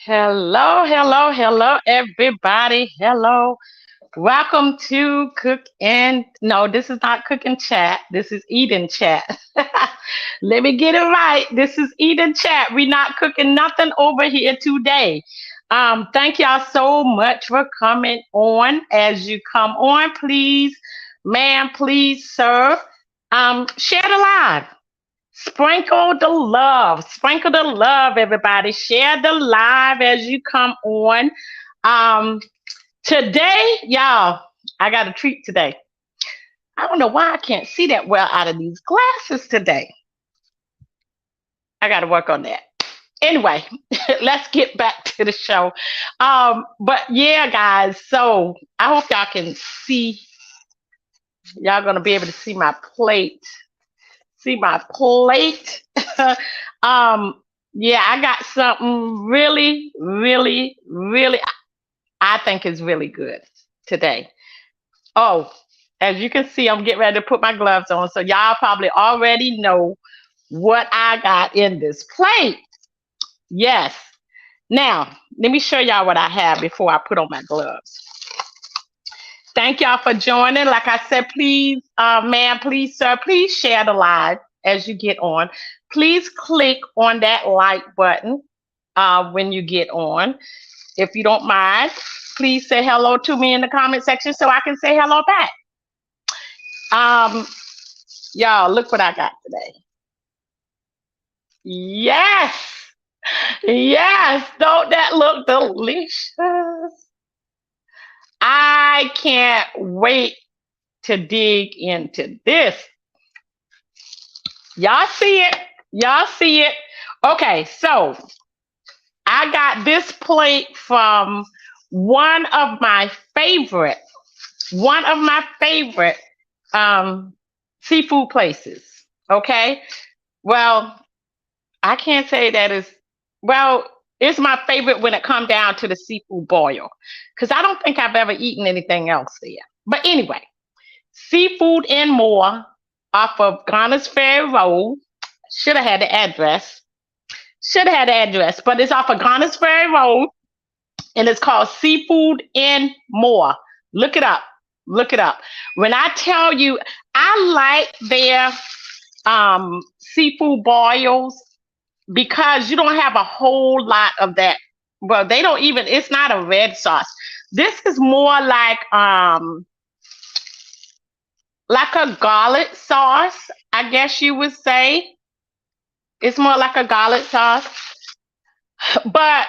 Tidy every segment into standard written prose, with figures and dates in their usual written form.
Hello, hello, hello, everybody. Hello. Welcome to Cook and no, this is not Cook and Chat. This is Eat and Chat. Let me get it right. This is Eat and Chat. We're not cooking nothing over here today. Thank y'all so much for coming on. As you come on, please, ma'am, please, sir, share the live. Sprinkle the love. Sprinkle the love, everybody. Share the live as you come on. Um, Today, y'all, I got a treat today. I don't know why I can't see that well out of these glasses today. I got to work on that. Anyway, let's get back to the show. But yeah, guys, so I hope y'all can see, y'all gonna be able to see my plate. See my plate. um, yeah, I got something really, really, really, I think is really good today. Oh, as you can see, I'm getting ready to put my gloves on. So y'all probably already know what I got in this plate. Yes. Now, let me show y'all what I have before I put on my gloves. Thank y'all for joining. Like I said, please, ma'am, please, sir, please share the live as you get on. Please click on that like button when you get on. If you don't mind, please say hello to me in the comment section so I can say hello back. Y'all, look what I got today. Yes. Yes. Don't that look delicious? I can't wait to dig into this. Y'all see it? Y'all see it? Okay, so I got this plate from one of my favorite seafood places. Okay. Well, I can't say that is, well, it's my favorite when it comes down to the seafood boil. Because I don't think I've ever eaten anything else there. But anyway, Seafood and More off of Ghana's Ferry Road. Should have had the address. Should have had the address, but it's off of Ghana's Ferry Road, and it's called Seafood and More. Look it up. Look it up. When I tell you, I like their seafood boils because you don't have a whole lot of that. Well, they don't even. It's not a red sauce. This is more like a garlic sauce, I guess you would say. It's more like a garlic sauce. But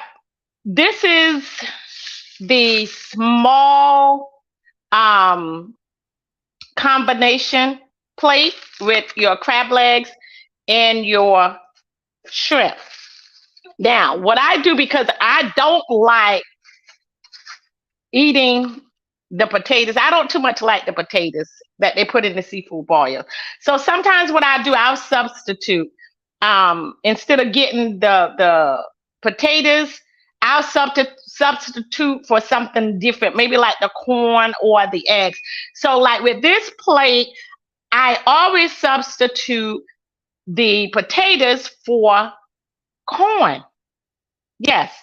this is the small combination plate with your crab legs and your shrimp. Now, what I do, because I don't like eating the potatoes, I don't too much like the potatoes that they put in the seafood boil. So sometimes what I do, I'll substitute. Instead of getting the potatoes, I'll substitute for something different, maybe like the corn or the eggs. So like with this plate, I always substitute the potatoes for corn. Yes,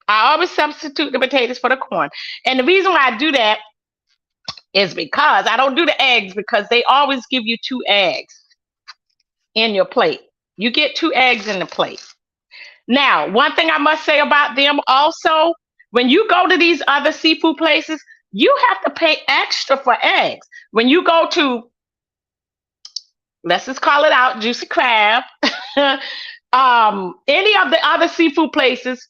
I always substitute the potatoes for the corn. And the reason why I do that is because I don't do the eggs, because they always give you 2 eggs in your plate. You get 2 eggs in the plate. Now, one thing I must say about them also, when you go to these other seafood places, you have to pay extra for eggs. When you go to, let's just call it out, Juicy Crab, any of the other seafood places,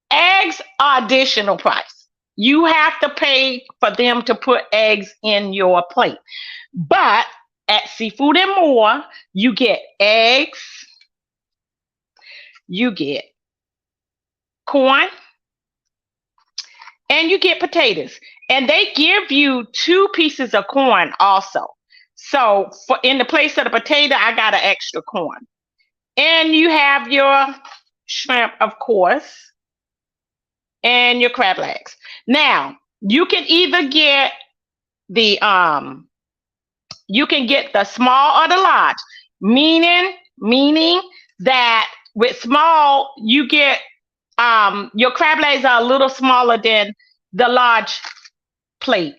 eggs are additional price. You have to pay for them to put eggs in your plate. But at Seafood and More, you get eggs, you get corn, and you get potatoes. And they give you 2 pieces of corn also. So for in the place of the potato, I got an extra corn. And you have your shrimp, of course, and your crab legs. Now, you can either get the small or the large, meaning that with small you get your crab legs are a little smaller than the large plate,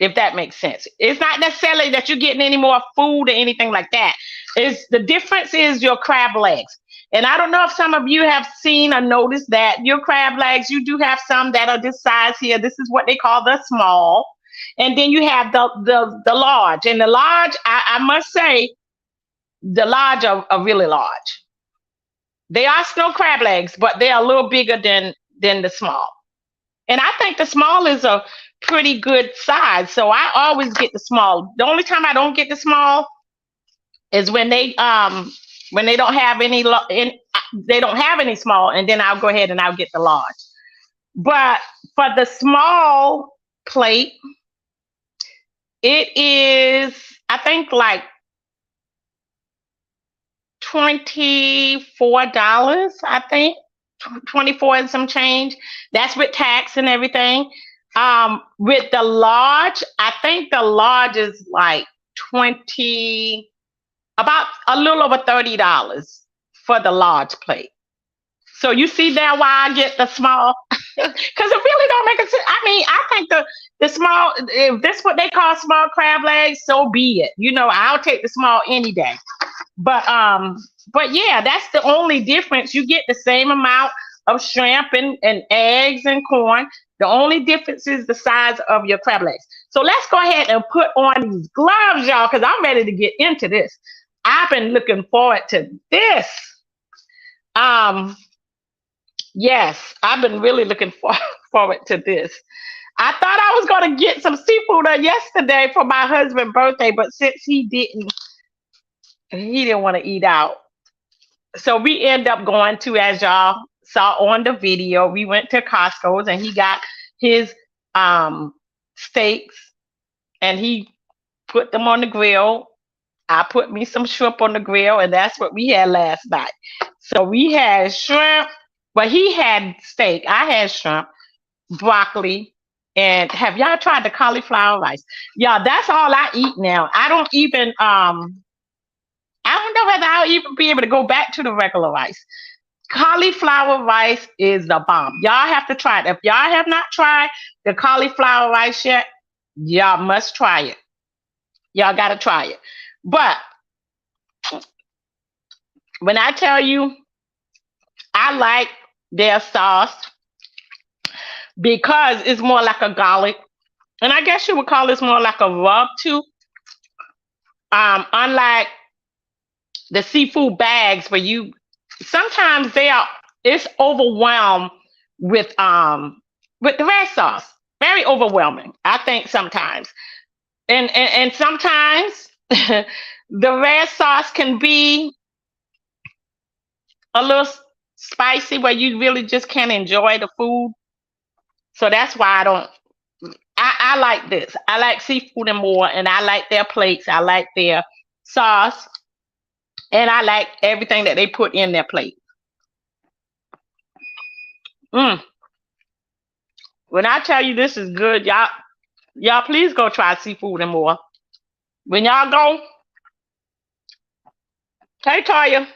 if that makes sense. It's not necessarily that you're getting any more food or anything like that. It's the difference is your crab legs. And I don't know if some of you have seen or noticed that your crab legs, you do have some that are this size here. This is what they call the small. And then you have the large. And the large, I must say, the large are really large. They are snow crab legs, but they're a little bigger than the small. And I think the small is a pretty good size. So I always get the small. The only time I don't get the small is when they don't have any they don't have any small, and then I'll go ahead and I'll get the large. But for the small plate, it is, I think, like $24, I think. 24 and some change. That's with tax and everything. With the large, I think the large is like 20, about a little over $30 for the large plate. So you see there why I get the small, because it really don't make a sense. I mean, I think the small, if this what they call small crab legs, so be it. You know, I'll take the small any day. But yeah, that's the only difference. You get the same amount of shrimp and eggs and corn. The only difference is the size of your crab legs. So let's go ahead and put on these gloves, y'all, because I'm ready to get into this. I've been looking forward to this. Yes, I've been really looking forward to this. I thought I was going to get some seafood yesterday for my husband's birthday, but since he didn't want to eat out. So we end up going to, as y'all saw on the video, we went to Costco's and he got his steaks and he put them on the grill. I put me some shrimp on the grill, and that's what we had last night. So we had shrimp, but he had steak. I had shrimp, broccoli, and have y'all tried the cauliflower rice? Yeah, that's all I eat now. I don't even I don't know whether I'll even be able to go back to the regular rice. Cauliflower rice is the bomb. Y'all have to try it. If y'all have not tried the cauliflower rice yet, y'all must try it. Y'all got to try it. But when I tell you, I like their sauce because it's more like a garlic. And I guess you would call this more like a rub too. Unlike the seafood bags where you sometimes it's overwhelmed with the red sauce. Very overwhelming, I think sometimes. And sometimes the red sauce can be a little spicy where you really just can't enjoy the food. So that's why I like this. I like seafood and more, and I like their plates. I like their sauce, and I like everything that they put in their plate. Mm. When I tell you this is good, y'all please go try seafood and more. When y'all go, hey Toya,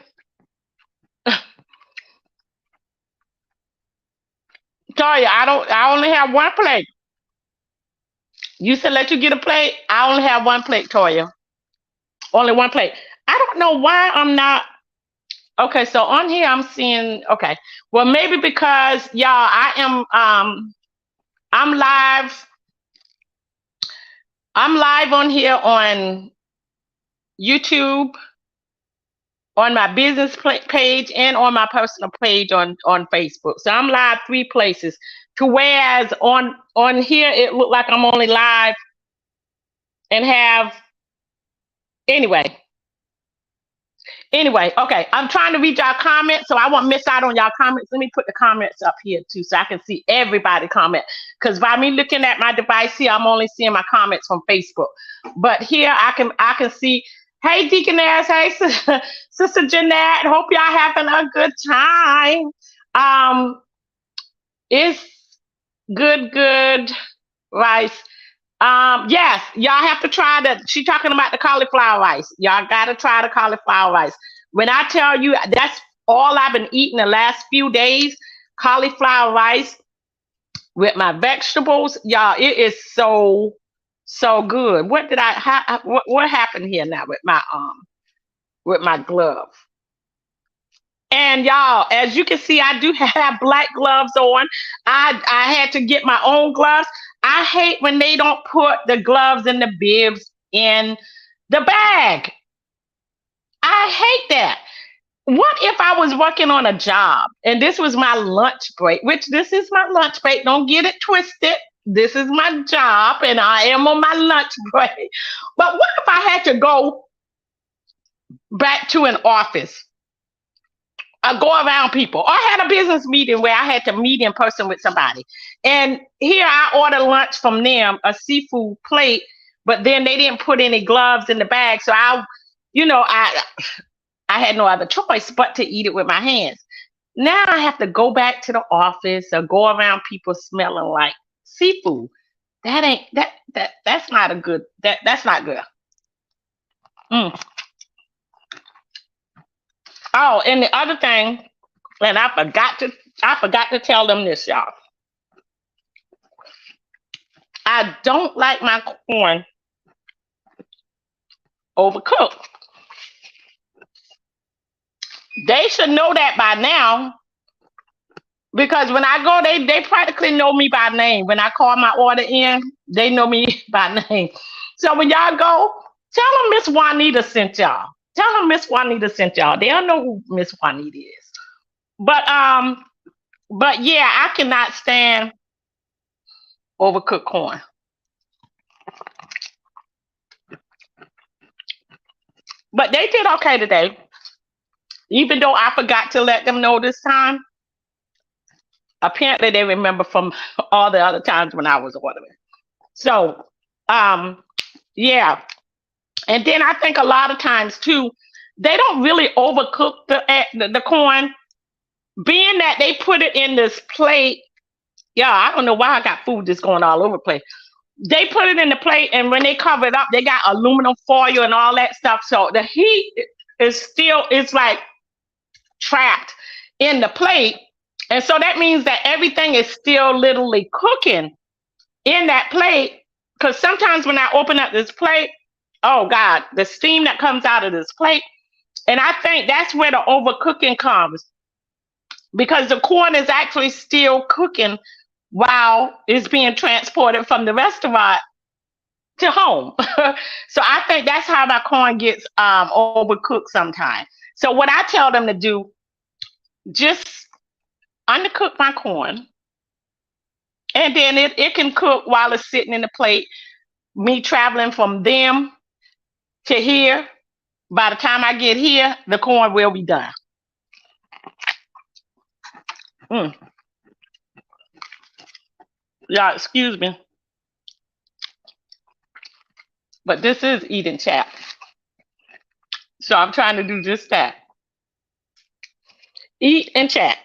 Toya, I only have one plate. You said let you get a plate. I only have one plate, Toya. Only one plate. I don't know why I'm not. Okay, so on here I'm seeing. Okay, well maybe because y'all, I'm live. I'm live on here on YouTube, on my business page, and on my personal page on Facebook. So I'm live 3 places. To whereas on here it looked like I'm only live and have anyway. Okay. I'm trying to read y'all comments, so I won't miss out on y'all comments. Let me put the comments up here too, so I can see everybody comment. Because by me looking at my device here, I'm only seeing my comments from Facebook. But here I can see. Hey, Deaconess. Hey, Sister Jeanette. Hope y'all having a good time. It's good rice. Yes, y'all have to try she talking about the cauliflower rice. Y'all gotta try the cauliflower rice. When I tell you that's all I've been eating the last few days, cauliflower rice with my vegetables, y'all, it is so good. What happened here now with my glove? And y'all, as you can see, I do have black gloves on. I had to get my own gloves. I hate when they don't put the gloves and the bibs in the bag. I hate that. What if I was working on a job and this was my lunch break, which this is my lunch break. Don't get it twisted. This is my job and I am on my lunch break. But what if I had to go back to an office? go around people. Or I had a business meeting where I had to meet in person with somebody. And here I ordered lunch from them, a seafood plate, but then they didn't put any gloves in the bag. So you know, I had no other choice but to eat it with my hands. Now I have to go back to the office or go around people smelling like seafood. That ain't that's not a good that's not good. Mm. Oh, and the other thing, and I forgot to tell them this, y'all. I don't like my corn overcooked. They should know that by now because when I go, they practically know me by name. When I call my order in, they know me by name. So when y'all go, tell them Miss Juanita sent y'all. Tell them Miss Juanita sent y'all. They'll know who Miss Juanita is. But yeah, I cannot stand overcooked corn. But they did okay today. Even though I forgot to let them know this time, apparently they remember from all the other times when I was ordering. So, um, yeah. And then I think a lot of times too, they don't really overcook the corn, being that they put it in this plate. Yeah, I don't know why I got food just going all over the place. They put it in the plate, and when they cover it up, they got aluminum foil and all that stuff. So the heat is still, it's like trapped in the plate. And so that means that everything is still literally cooking in that plate. Because sometimes when I open up this plate, oh God, the steam that comes out of this plate. And I think that's where the overcooking comes because the corn is actually still cooking while it's being transported from the restaurant to home. So I think that's how my corn gets overcooked sometimes. So what I tell them to do, just undercook my corn, and then it can cook while it's sitting in the plate. Me traveling from them to here, by the time I get here, the corn will be done. Mm. Yeah, excuse me. But this is eating chat. So I'm trying to do just that. Eat and chat.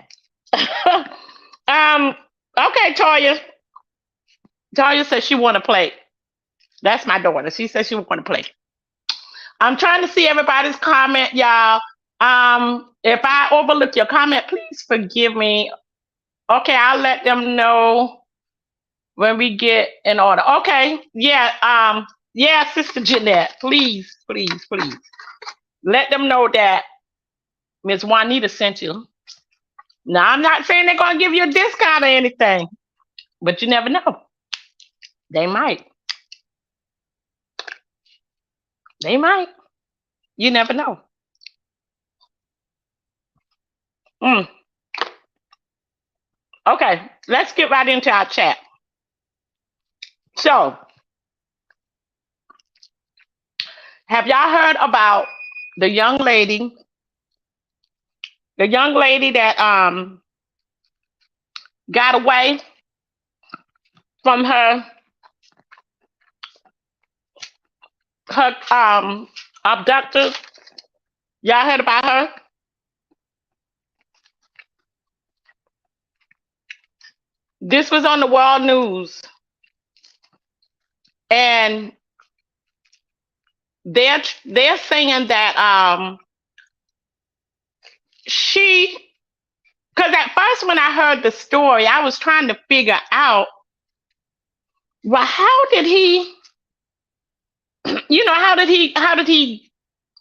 Okay, Toya. Toya says she want to play. That's my daughter. She says she want to play. I'm trying to see everybody's comment, y'all. If I overlook your comment, please forgive me. Okay, I'll let them know when we get in order. Okay, yeah, yeah, Sister Jeanette, please, please, please. Let them know that Miss Juanita sent you. Now, I'm not saying they're gonna give you a discount or anything, but you never know. They might. They might. You never know. Mm. Okay, let's get right into our chat. So, have y'all heard about the young lady? The young lady that got away from her abductor. Y'all heard about her? This was on the world news, and they're saying that she, because at first when I heard the story, I was trying to figure out, well, how did he, how did he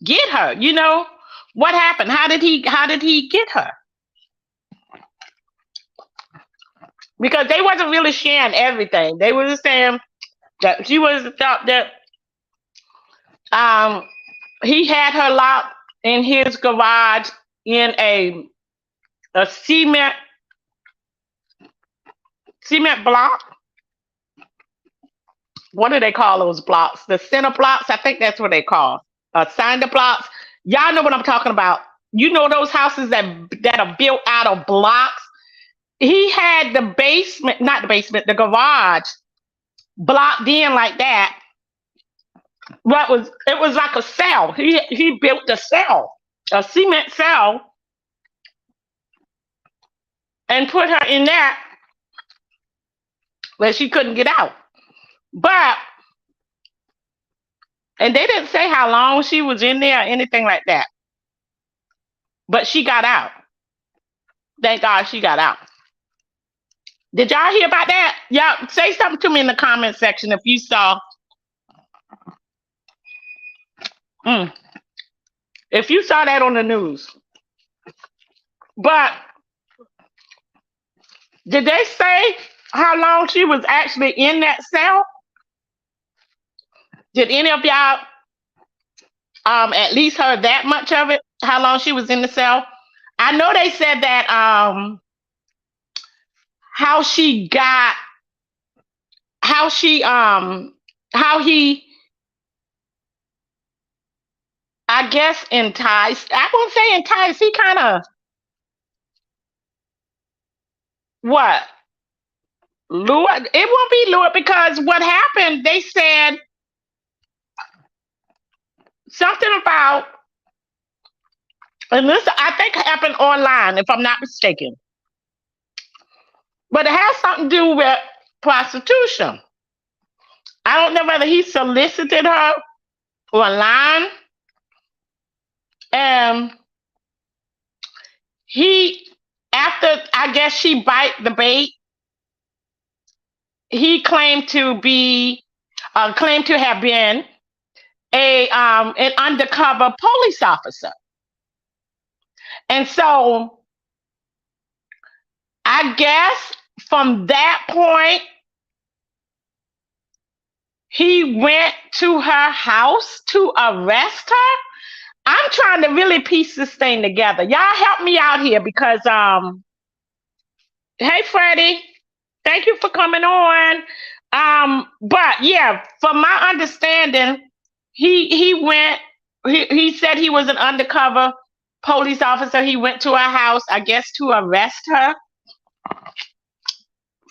get her? What happened? How did he get her? Because they wasn't really sharing everything. They were just saying that she was thought that he had her locked in his garage in a cement block. What do they call those blocks? The center blocks. I think that's what they call cinder blocks. Y'all know what I'm talking about. you know those houses that are built out of blocks. He had the basement, not the basement, the garage blocked in like that. What was it was like a cell. He built a cell, a cement cell, and put her in that where she couldn't get out. But and they didn't say how long she was in there or anything like that. But she got out. Thank God she got out. Did y'all hear about that? Y'all say something to me in the comment section if you saw. Mm, if you saw that on the news. But did they say how long she was actually in that cell? Did any of y'all at least heard that much of it? How long she was in the cell? I know they said that how she got how she how he, I guess, enticed. I won't say enticed. He kind of what lured. It won't be lured because what happened? They said something about, and this I think happened online, if I'm not mistaken. But it has something to do with prostitution. I don't know whether he solicited her online, and he, after I guess she bite the bait, he claimed to be claimed to have been a an undercover police officer, and so I guess from that point he went to her house to arrest her. I'm trying to really piece this thing together. Y'all help me out here because hey Freddie, thank you for coming on. But yeah, from my understanding, he went he said he was an undercover police officer. He went to her house, I guess, to arrest her,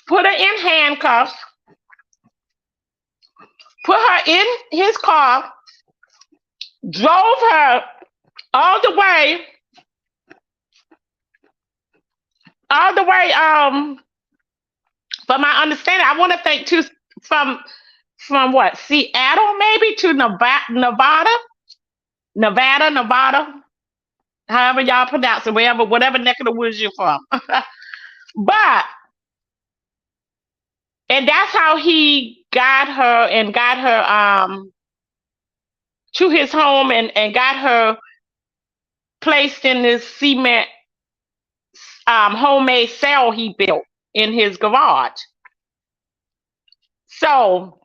put her in handcuffs, put her in his car, drove her all the way, from my understanding, I want to think too, from what, Seattle maybe to Nevada, however y'all pronounce it, whatever neck of the woods you're from. But and that's how he got her to his home and got her placed in this cement homemade cell he built in his garage. So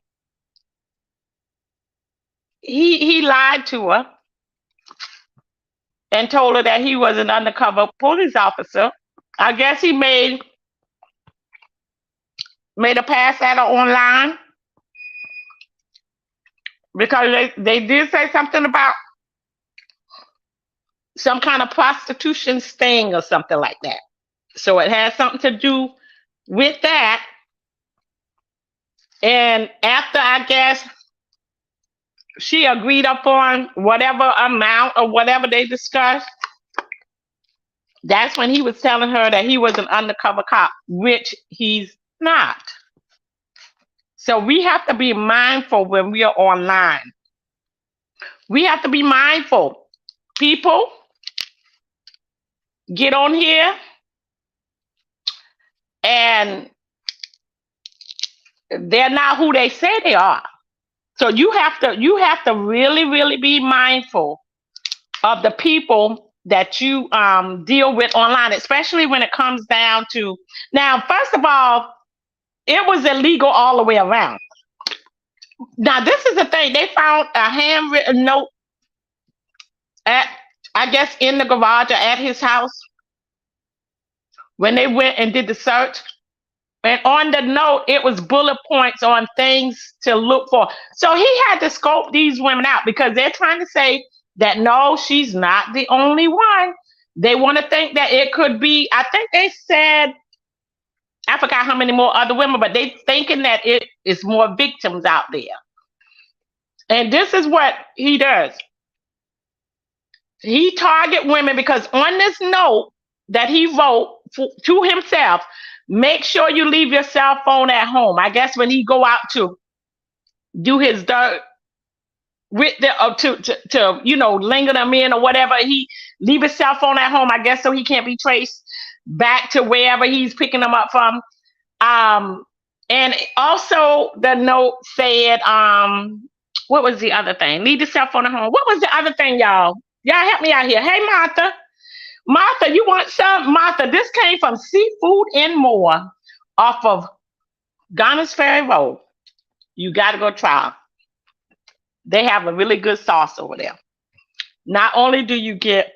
he lied to her and told her that he was an undercover police officer. I guess he made a pass at her online because they did say something about some kind of prostitution sting or something like that. So it has something to do with that. And after, I guess, she agreed upon whatever amount or whatever they discussed, that's when he was telling her that he was an undercover cop, which he's not. So we have to be mindful when we are online. We have to be mindful. People get on here and they're not who they say they are. So you have to really, really be mindful of the people that you deal with online, especially when it comes down to, now, first of all, it was illegal all the way around. Now, this is the thing. They found a handwritten note at, I guess, in the garage or at his house when they went and did the search. And on the note, it was bullet points on things to look for. So he had to scope these women out because they're trying to say that no, she's not the only one. They want to think that it could be, I think they said, I forgot how many more other women, but they thinking that it is more victims out there. And this is what he does. He target women because on this note that he wrote to himself, make sure you leave your cell phone at home. I guess when he go out to do his dirt with the to linger them in or whatever, he leave his cell phone at home. I guess so he can't be traced back to wherever he's picking them up from. And also the note said, what was the other thing? Leave the cell phone at home. What was the other thing, y'all? Y'all help me out here. Hey, Martha. Martha, you want some? Martha, this came from Seafood and More off of Ghana's Ferry Road. You got to go try. They have a really good sauce over there. Not only do you get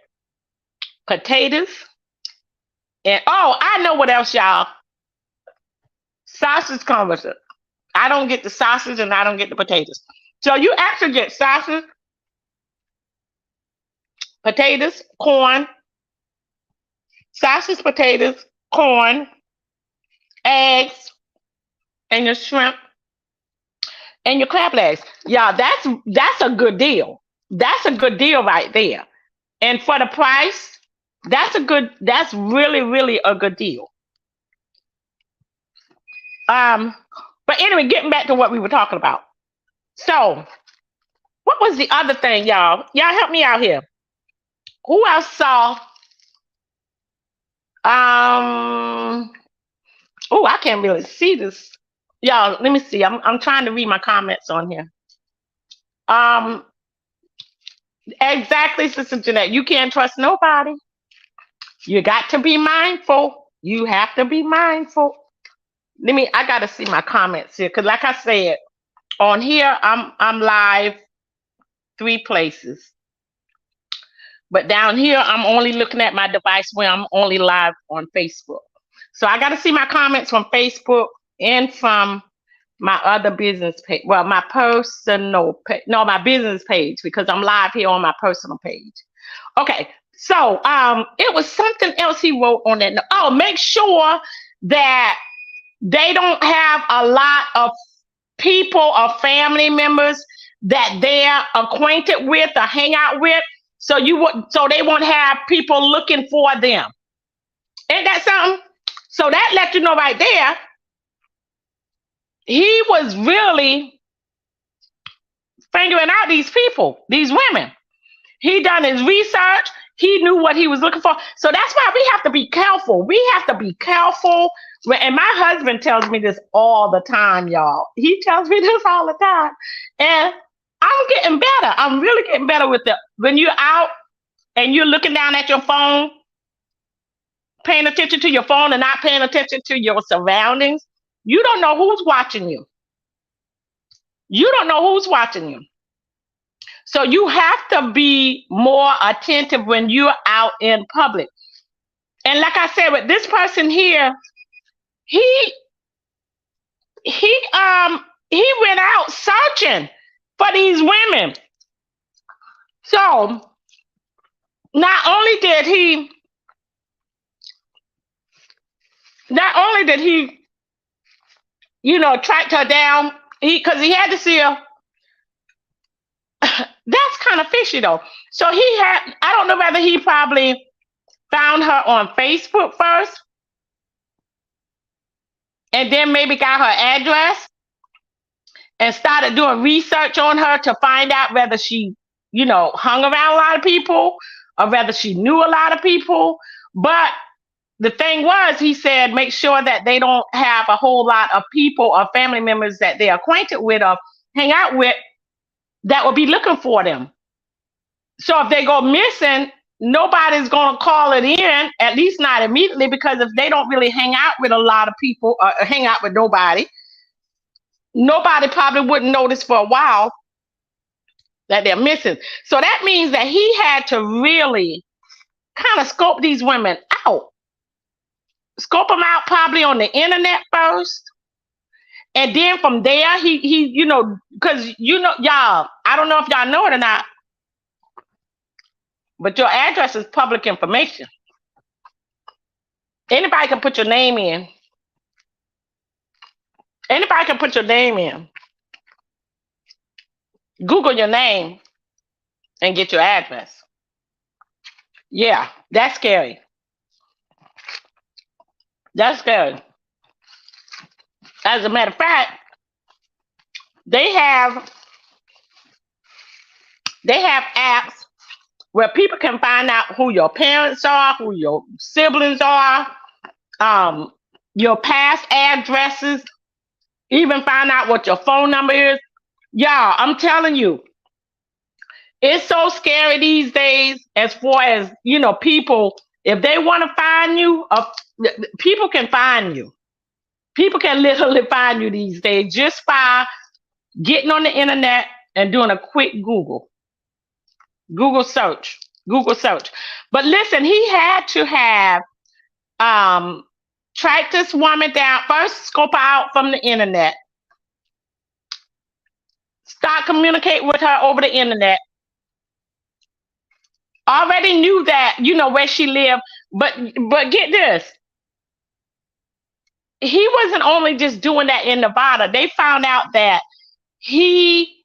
potatoes, and I know what else, y'all. Sausage comes with it. I don't get the sausage and I don't get the potatoes. So you actually get sausage, potatoes, corn, sausage, potatoes, corn, eggs, and your shrimp and your crab legs. Yeah, that's a good deal. That's a good deal right there. And for the price, that's really, really a good deal. But anyway, getting back to what we were talking about. So, what was the other thing, y'all? Y'all help me out here. Who else saw? I can't really see this. Y'all, let me see. I'm trying to read my comments on here. Exactly, Sister Jeanette. You can't trust nobody. You got to be mindful. You have to be mindful. I gotta see my comments here, because like I said, on here I'm live 3 places. But down here, I'm only looking at my device where I'm only live on Facebook. So I got to see my comments from Facebook and from my other business page. Well, my my business page, because I'm live here on my personal page. Okay, so it was something else he wrote on that. Oh, make sure that they don't have a lot of people or family members that they're acquainted with or hang out with. So they won't have people looking for them. Ain't that something? So that lets you know right there, he was really figuring out these people, these women. He done his research. He knew what he was looking for. So that's why we have to be careful. We have to be careful. And my husband tells me this all the time, y'all. He tells me this all the time. And I'm getting better. I'm really getting better with it. When you're out and you're looking down at your phone, paying attention to your phone and not paying attention to your surroundings, you don't know who's watching you. You don't know who's watching you. So you have to be more attentive when you're out in public. And like I said, with this person here, he went out searching for these women. So not only did he tracked her down, because he had to see her. That's kind of fishy though. So I don't know whether he probably found her on Facebook first and then maybe got her address and started doing research on her to find out whether she, hung around a lot of people or whether she knew a lot of people. But the thing was, he said, make sure that they don't have a whole lot of people or family members that they're acquainted with or hang out with that will be looking for them. So if they go missing, nobody's going to call it in, at least not immediately, because if they don't really hang out with a lot of people or hang out with nobody probably wouldn't notice for a while that they're missing. So that means that he had to really kind of scope these women out. Scope them out probably on the internet first. And then from there, he because y'all, I don't know if y'all know it or not, But your address is public information. Anybody can put your name in. Anybody can put your name in. Google your name and get your address. Yeah, that's scary. That's scary. As a matter of fact, they have apps where people can find out who your parents are, who your siblings are, your past addresses, even find out what your phone number is. Y'all, I'm telling you, it's so scary these days as far as, people, if they want to find you, people can find you. People can literally find you these days just by getting on the internet and doing a quick Google search. But listen, he had to have tracked this woman down, first scope her out from the internet, start communicating with her over the internet. Already knew that, where she lived, but get this. He wasn't only just doing that in Nevada. They found out that he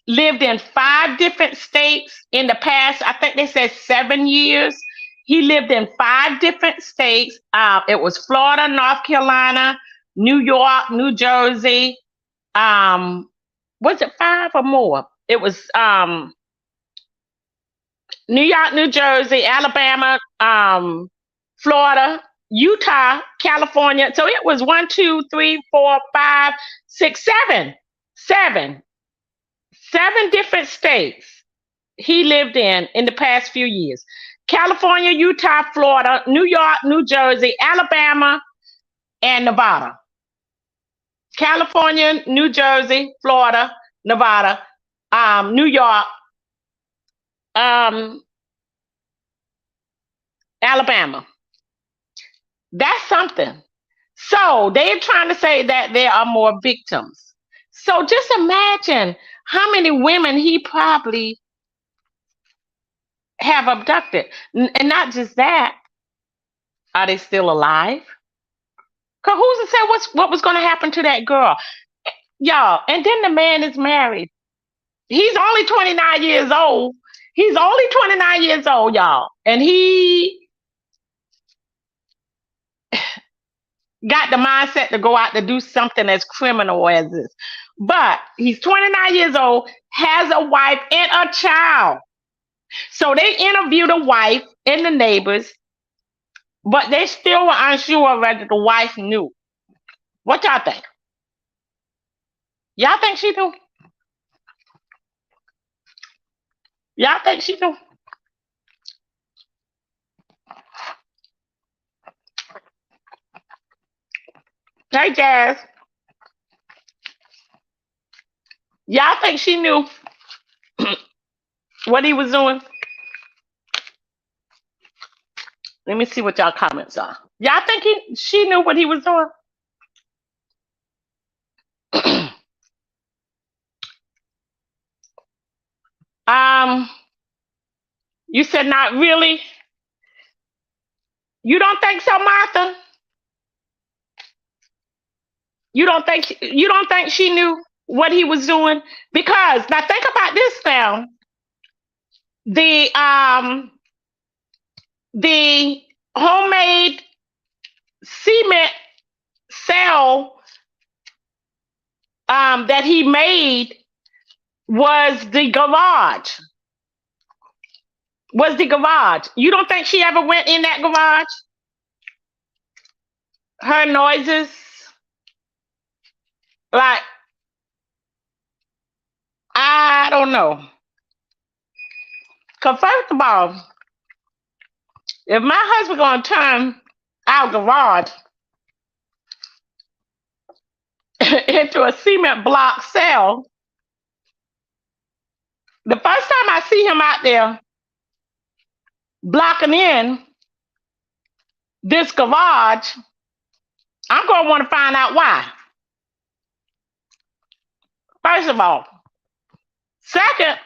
lived in 5 different states in the past. I think they said 7 years. He lived in 5 different states. It was Florida, North Carolina, New York, New Jersey. Was it 5 or more? It was New York, New Jersey, Alabama, Florida, Utah, California. So it was 1, 2, 3, 4, 5, 6, 7 different states he lived in the past few years. California, Utah, Florida, New York, New Jersey, Alabama, and Nevada. California, New Jersey, Florida, Nevada, New York, Alabama. That's something. So they're trying to say that there are more victims. So just imagine how many women he probably have abducted. And not just that, are they still alive? Because who's to say what was going to happen to that girl? Y'all, and then the man is married. He's only 29 years old. He's only 29 years old, y'all. And he got the mindset to go out to do something as criminal as this. But he's 29 years old, has a wife and a child. So they interviewed the wife and the neighbors, but they still were unsure whether the wife knew. What y'all think? Y'all think she knew? Y'all think she knew? Hey, Jazz. Y'all think she knew what he was doing? Let me see what y'all comments are. Y'all think she knew what he was doing? You said not really. You don't think so, Martha? You don't think she knew what he was doing? Because now think about this now. The homemade cement cell that he made was the garage. You don't think she ever went in that garage? Her noises, like, I don't know. Because first of all, if my husband gonna turn our garage into a cement block cell, the first time I see him out there blocking in this garage, I'm gonna want to find out why. First of all. Second,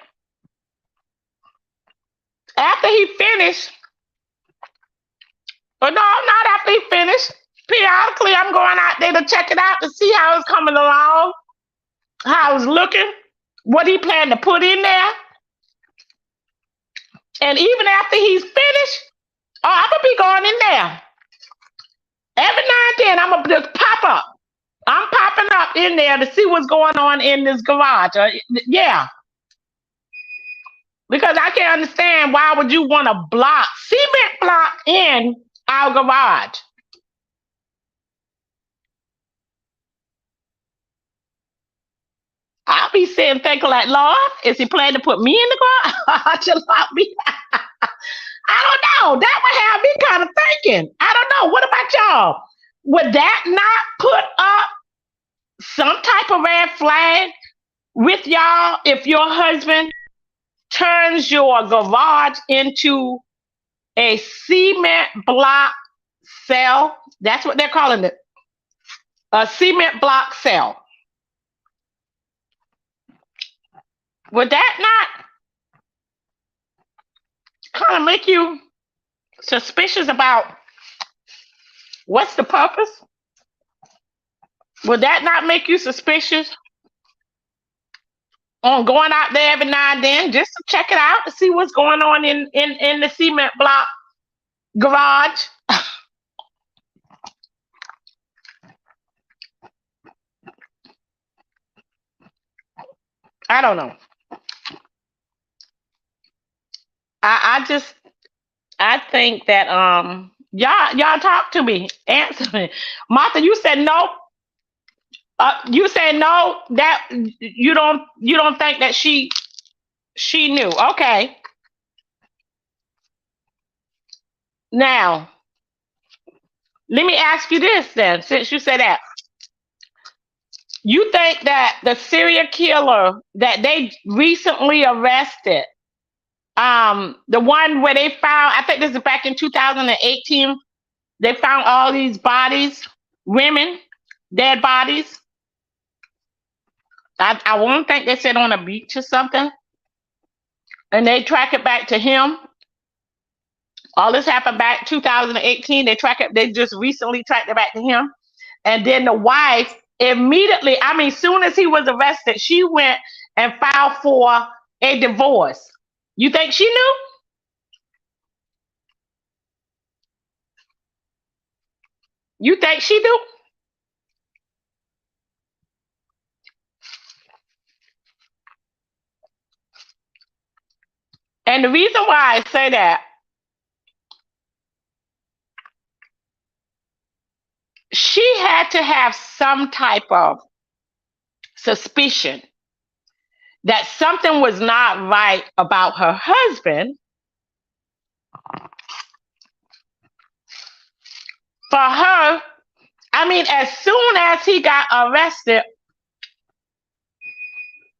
After he finished, but no, not after he finished. Periodically, I'm going out there to check it out to see how it's coming along, how it's looking, what he planned to put in there. And even after he's finished, oh, I'm gonna be going in there. Every now and then, I'm gonna just pop up. I'm popping up in there to see what's going on in this garage. Yeah, because I can't understand why would you want to cement block in our garage. I'll be sitting thinking like, Lord, is he planning to put me in the garage? Just lock me. I don't know. That would have me kind of thinking. I don't know. What about y'all? Would that not put up some type of red flag with y'all if your husband turns your garage into a cement block cell? That's what they're calling it. A cement block cell. Would that not kind of make you suspicious about what's the purpose? Would that not make you suspicious on going out there every now and then just to check it out to see what's going on in the cement block garage? I don't know. I think that y'all talk to me, answer me. Martha, you said no. You said no. That you don't think that she knew. Okay. Now, let me ask you this then, since you said that. You think that the serial killer that they recently arrested, the one where they found, I think this is back in 2018, they found all these bodies, women, dead bodies. I won't think they said on a beach or something. And they track it back to him. All this happened back 2018. They just recently tracked it back to him. And then the wife immediately, soon as he was arrested, she went and filed for a divorce. You think she knew? You think she knew? And the reason why I say that, she had to have some type of suspicion that something was not right about her husband for her. As soon as he got arrested,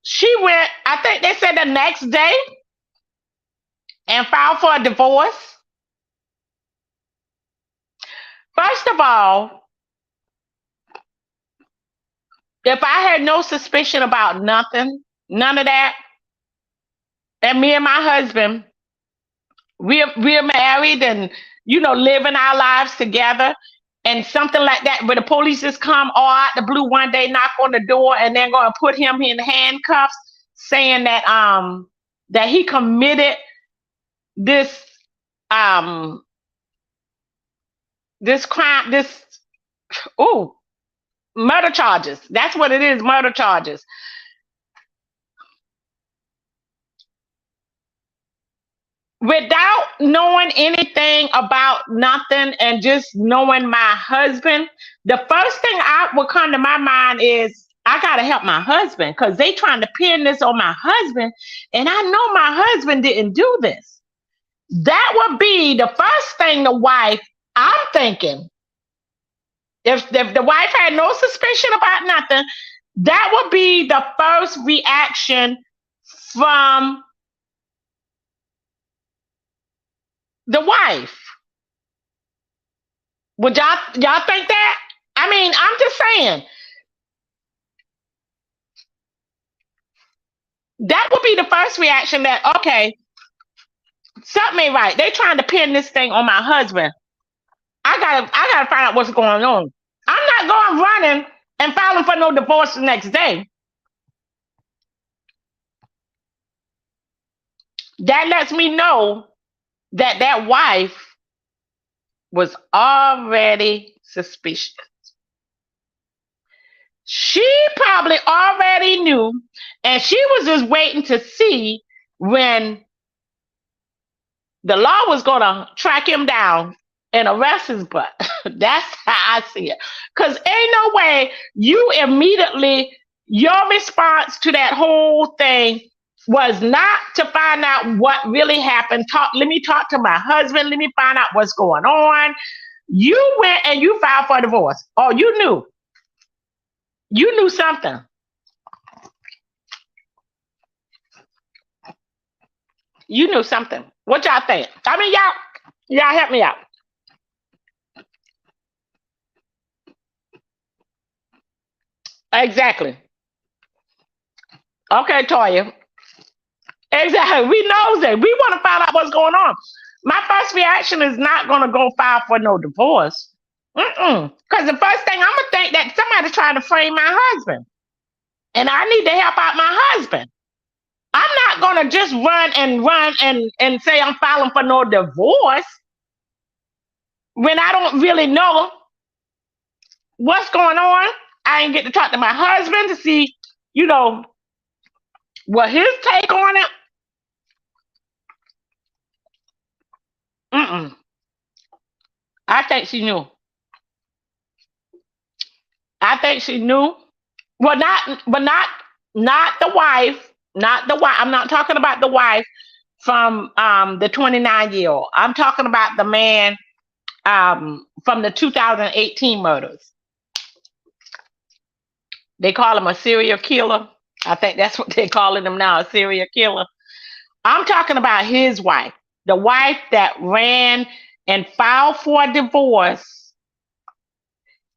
she went, I think they said the next day, and filed for a divorce. First of all, if I had no suspicion about nothing, none of that, and me and my husband, we're married and living our lives together, and something like that where the police just come all out the blue one day, knock on the door, and they're going to put him in handcuffs, saying that that he committed this this crime, murder charges. That's what it is, murder charges. Without knowing anything about nothing and just knowing my husband, the first thing I would come to my mind is I gotta help my husband because they trying to pin this on my husband, and I know my husband didn't do this. That would be the first thing the wife, I'm thinking. If the wife had no suspicion about nothing, that would be the first reaction from the wife. Would y'all think that? I'm just saying. That would be the first reaction that, okay, something ain't right. They trying to pin this thing on my husband. I gotta find out what's going on. I'm not going running and filing for no divorce the next day. That lets me know that that wife was already suspicious. She probably already knew, and she was just waiting to see when the law was going to track him down and arrest his butt. That's how I see it. Because ain't no way you immediately, your response to that whole thing was not to find out what really happened. Let me talk to my husband. Let me find out what's going on. You went and you filed for divorce. Oh, you knew. You knew something. You knew something. What y'all think? I mean, y'all help me out. Exactly. Okay, Toya. Exactly. We know that. We want to find out what's going on. My first reaction is not going to go file for no divorce. Because the first thing I'm going to think that somebody's trying to frame my husband. And I need to help out my husband. I'm not going to just run and say I'm filing for no divorce when I don't really know what's going on. I ain't get to talk to my husband to see, you know, what his take on it. Mm-mm. I think she knew. I think she knew. Well, not the wife, not the wife. I'm not talking about the wife from the 29-year-old. I'm talking about the man from the 2018 murders. They call him a serial killer. I think that's what they're calling him now, a serial killer. I'm talking about his wife, the wife that ran and filed for a divorce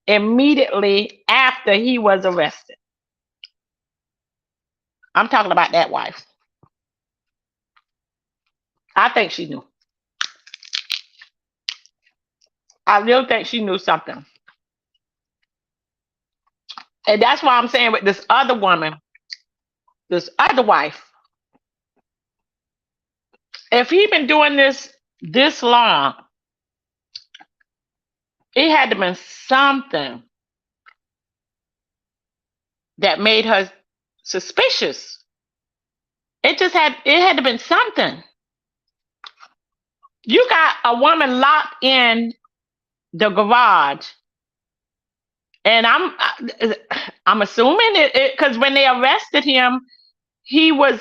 immediately after he was arrested. I'm talking about that wife. I think she knew. I really think she knew something. And that's why I'm saying with this other woman, this other wife, if he been doing this long, it had to been something that made her suspicious. It had to been something. You got a woman locked in the garage, and I'm assuming it because when they arrested him, he was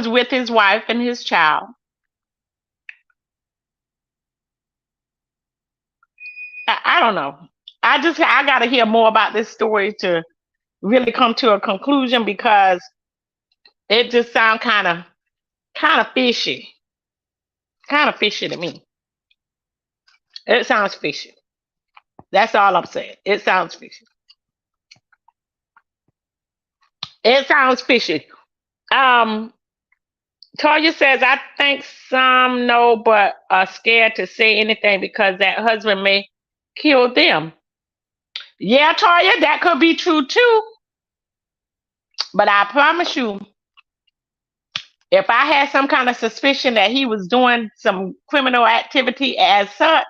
with his wife and his child. I don't know. I got to hear more about this story to really come to a conclusion because it just sounds kind of fishy, kind of fishy to me. It sounds fishy. That's all I'm saying. It sounds fishy. It sounds fishy. Um, Toya says, I think some know but are scared to say anything because that husband may kill them. Yeah, Toya, that could be true too. But I promise you, if I had some kind of suspicion that he was doing some criminal activity as such,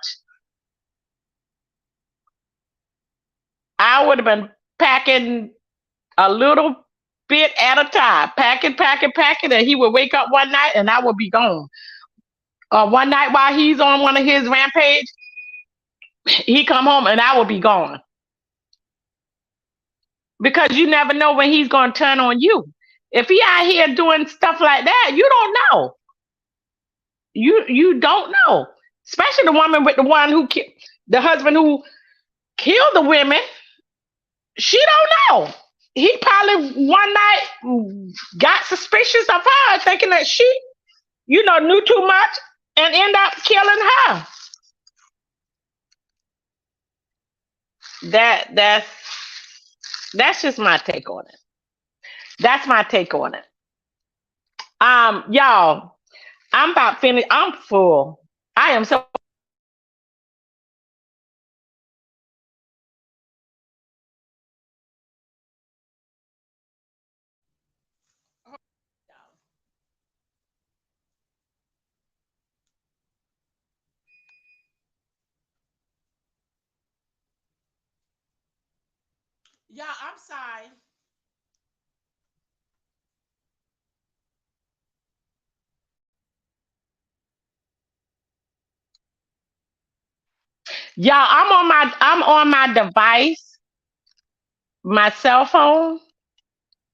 I would have been packing a little bit at a time, packing, and he would wake up one night and I would be gone. One night while he's on one of his rampage, he come home and I will be gone because you never know when he's going to turn on you. If he out here doing stuff like that, you don't know. You don't know, especially the woman with the husband who killed the women. She don't know. He probably one night got suspicious of her, thinking that she, knew too much and end up killing her. That's just my take on it. That's my take on it. Y'all, I'm about finished. I'm full. I am so. Yeah, I'm sorry. Y'all, I'm on my device, my cell phone,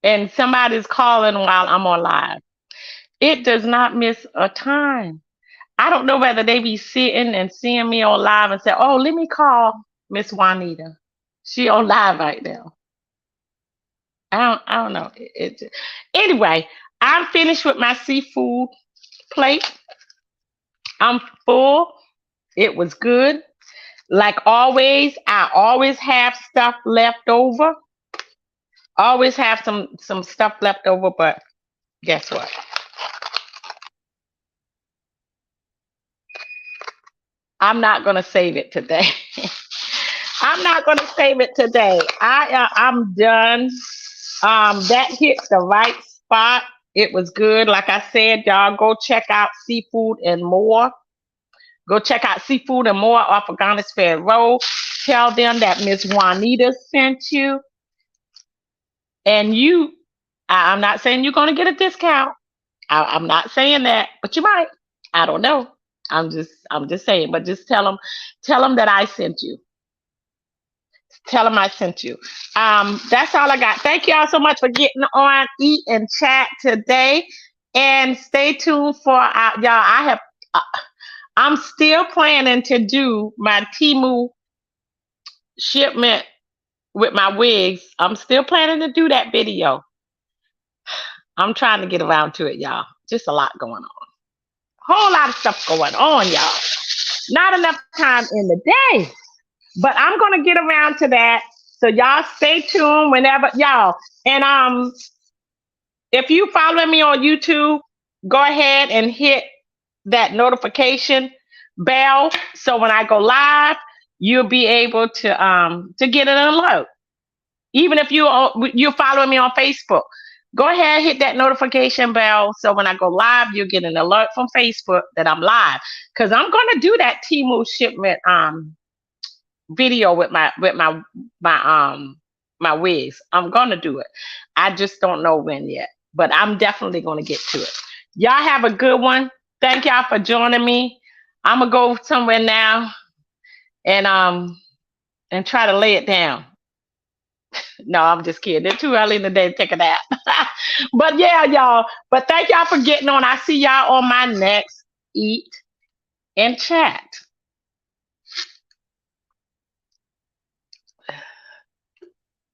and somebody's calling while I'm on live. It does not miss a time. I don't know whether they be sitting and seeing me on live and say, "Oh, let me call Miss Juanita. She on live right now." I don't know. Anyway, I'm finished with my seafood plate. I'm full. It was good. Like always, I always have stuff left over. Always have some stuff left over, but guess what? I'm not gonna save it today. I'm not gonna save it today. I'm done. That hit the right spot. It was good. Like I said, y'all go check out Seafood and More. Go check out Seafood and More off of Garnets Fair Road. Tell them that Miss Juanita sent you. And I'm not saying you're gonna get a discount. I'm not saying that, but you might. I don't know. I'm just saying. But just tell them that I sent you. Tell them I sent you. That's all I got. Thank y'all so much for getting on Eat and Chat today, and stay tuned for y'all. Uh, I'm still planning to do my Timu shipment with my wigs. I'm still planning to do that video. I'm trying to get around to it, y'all. Just a lot going on. Whole lot of stuff going on, y'all. Not enough time in the day. But I'm gonna get around to that. So y'all stay tuned whenever y'all. And if you follow me on YouTube, go ahead and hit that notification bell. So when I go live, you'll be able to get an alert. Even if you follow me on Facebook, go ahead hit that notification bell. So when I go live, you'll get an alert from Facebook that I'm live. Because I'm gonna do that Temu shipment video with my wigs. I'm gonna do it. I just don't know when yet, but I'm definitely gonna get to it. Y'all have a good one. Thank y'all for joining me. I'm gonna go somewhere now and and try to lay it down. No, I'm just kidding. It's too early in the day to take a nap. But yeah, y'all. But thank y'all for getting on. I see y'all on my next Eat and Chat.